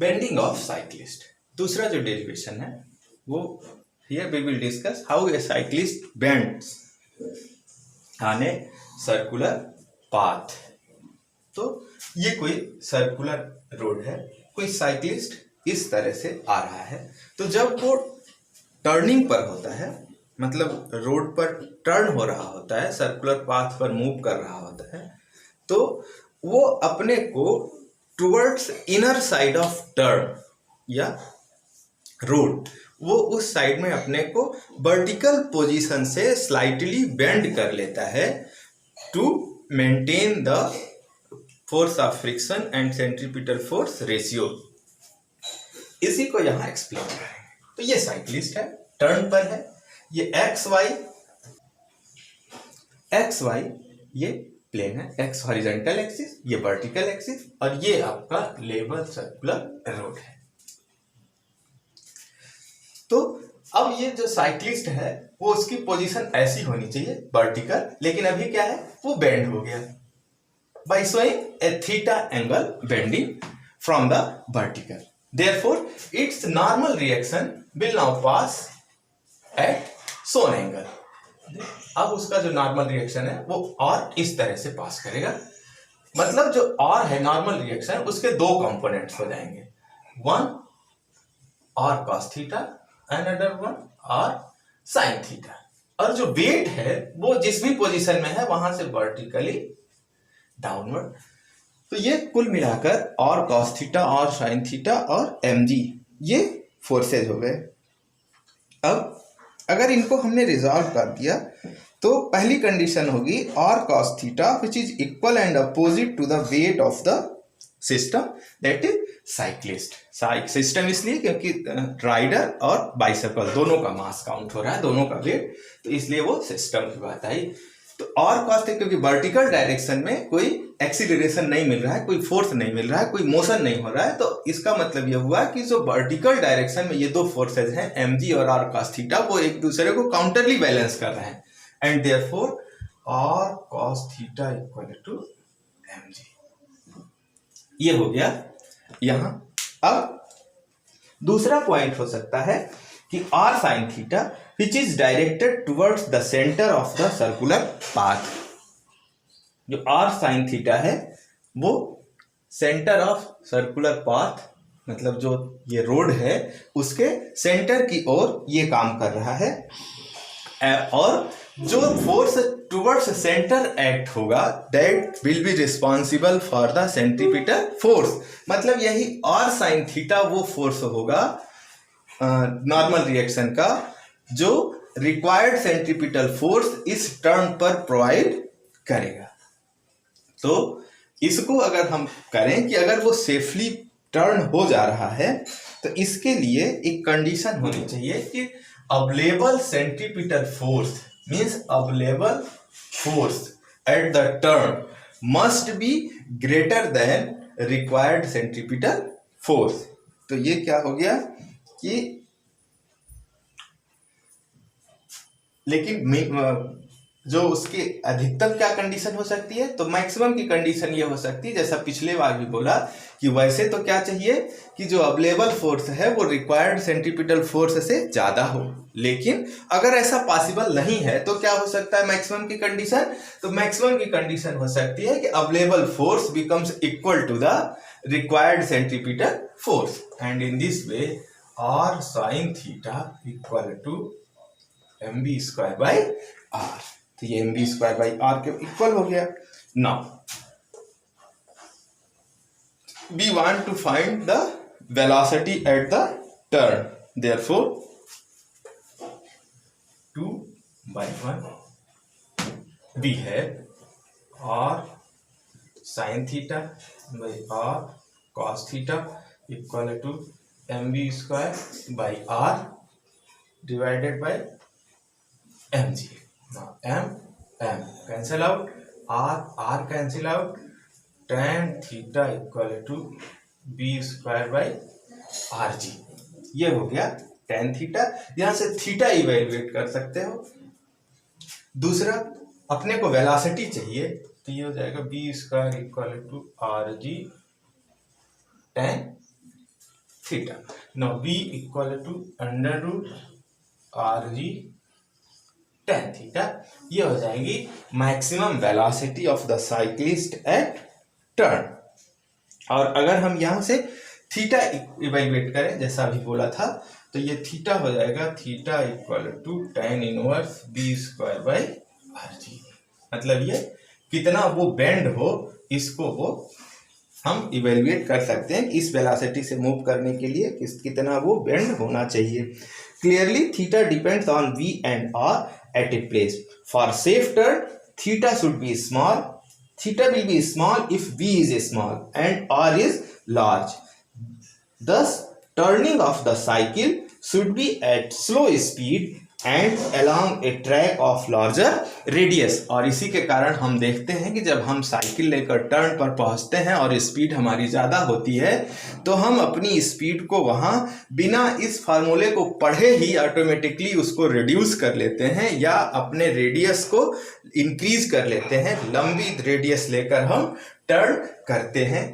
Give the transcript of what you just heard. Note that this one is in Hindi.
Bending of cyclist. दूसरा जो डेरिवेशन है वो here we will discuss how a cyclist bends on a circular path. तो ये कोई सर्कुलर रोड है, कोई साइक्लिस्ट इस तरह से आ रहा है, तो जब वो टर्निंग पर होता है, मतलब रोड पर टर्न हो रहा होता है, सर्कुलर पाथ पर मूव कर रहा होता है, तो वो अपने को towards inner side of turn या रोड, वो उस साइड में अपने को वर्टिकल पोजीशन से स्लाइटली बेंड कर लेता है to maintain the force of friction and centripetal force ratio. इसी को यहां एक्सप्लेन करेंगे। तो ये साइक्लिस्ट है, टर्न पर है, ये एक्स वाई ये प्लेन है, एक्स हॉरिजॉन्टल एक्सिस, ये वर्टिकल एक्सिस, और ये आपका लेवल सर्कुलर रोड है। तो अब ये जो साइक्लिस्ट है वो उसकी पोजीशन ऐसी होनी चाहिए वर्टिकल, लेकिन अभी क्या है, वो बेंड हो गया by showing a theta angle bending from the vertical. Therefore its normal reaction will now pass at some angle. अब उसका जो नॉर्मल रिएक्शन है वो और इस तरह से पास करेगा, मतलब जो और है नॉर्मल रिएक्शन, उसके दो कंपोनेंट्स हो जाएंगे, वन और cos theta and other one और साइन थीटा, और जो वेट है वो जिस भी पोजीशन में है वहां से वर्टिकली डाउनवर्ड। तो ये कुल मिलाकर और कॉस थीटा और साइन थीटा और mg ये फोर्सेज हो गए। अब अगर इनको हमने रिजॉल्व कर दिया तो पहली कंडीशन होगी और cos theta which is equal and opposite to the weight of the system, that is cyclist. System इसलिए क्योंकि राइडर और बाइसाइकिल दोनों का मास काउंट हो रहा है, दोनों का वेट, तो इसलिए वो सिस्टम की बात आई। तो और कॉस थीटा क्योंकि वर्टिकल डायरेक्शन में कोई एक्सीलरेशन नहीं मिल रहा है, कोई फोर्स नहीं मिल रहा है, कोई मोशन नहीं हो रहा है, तो इसका मतलब यह हुआ कि जो वर्टिकल डायरेक्शन में ये दो फोर्सेज हैं mg और r cos थीटा, वो एक दूसरे को काउंटरली बैलेंस कर रहे हैं, and therefore r cos theta equal to mg। ये हो गया यहां। अब दूसरा पॉइंट हो सकता है कि r sin theta which is directed towards the center of the circular path। जो r sin थीटा है वो सेंटर ऑफ सर्कुलर पाथ, मतलब जो ये रोड है उसके सेंटर की ओर ये काम कर रहा है, और जो फोर्स टुवर्ड्स सेंटर एक्ट होगा that will be responsible for the centripetal force. मतलब यही r sin थीटा वो फोर्स होगा नॉर्मल रिएक्शन का जो रिक्वायर्ड सेंट्रीपिटल फोर्स इस टर्न पर प्रोवाइड करेगा। तो इसको अगर हम करें कि अगर वो सेफली टर्न हो जा रहा है तो इसके लिए एक कंडीशन होनी चाहिए कि available centripetal force means available force at the turn must be greater than required centripetal force. तो ये क्या हो गया कि लेकिन जो उसकी अधिकतम क्या कंडीशन हो सकती है, तो मैक्सिमम की कंडीशन ये हो सकती है, जैसा पिछले बार भी बोला कि वैसे तो क्या चाहिए कि जो अवेलेबल फोर्स है वो रिक्वायर्ड सेंट्रीपिटल फोर्स से ज्यादा हो, लेकिन अगर ऐसा पॉसिबल नहीं है तो क्या हो सकता है मैक्सिमम की कंडीशन, तो मैक्सिमम की कंडीशन हो सकती है कि available force becomes equal to the required centripetal force, and in this way r sin theta equal to mb square by r। तो ये mb स्क्वायर बाई r के इक्वल हो गया। Now we want to find the velocity at the turn, therefore 2/1 we have r sin theta by r cos theta equal to mb square by r divided by mg। now m cancel out, r cancel out, tan theta equal to b square by rg। ये हो गया tan थीटा, यहां से थीटा इवेल्युएट कर सकते हो। दूसरा अपने को वेलोसिटी चाहिए, तो ये हो जाएगा b square equal to rg tan theta. Now v equal to under root r g tan theta. ये हो जाएगी maximum velocity of the cyclist at turn. और अगर हम यहाँ से थीटा इवेल्युएट करें जैसा अभी बोला था, तो ये थीटा हो जाएगा theta equal to tan inverse b square by r g. मतलब ये कितना वो बेंड हो, इसको वो हम इवेल्युएट कर सकते हैं इस वेलोसिटी से मूव करने के लिए कितना वो बेंड होना चाहिए। Clearly theta depends on v and r at a place. For safe turn, theta should be small. Theta will be small if v is small and r is large. Thus, turning of the cycle should be at slow speed and along a track of larger radius. और इसी के कारण हम देखते हैं कि जब हम साइकिल लेकर टर्न पर पहुंचते हैं और स्पीड हमारी ज़्यादा होती है, तो हम अपनी स्पीड को वहाँ बिना इस फार्मूले को पढ़े ही ऑटोमेटिकली उसको रिड्यूस कर लेते हैं या अपने रेडियस को इंक्रीज कर लेते हैं। लंबी रेडियस लेकर हम टर्न करते हैं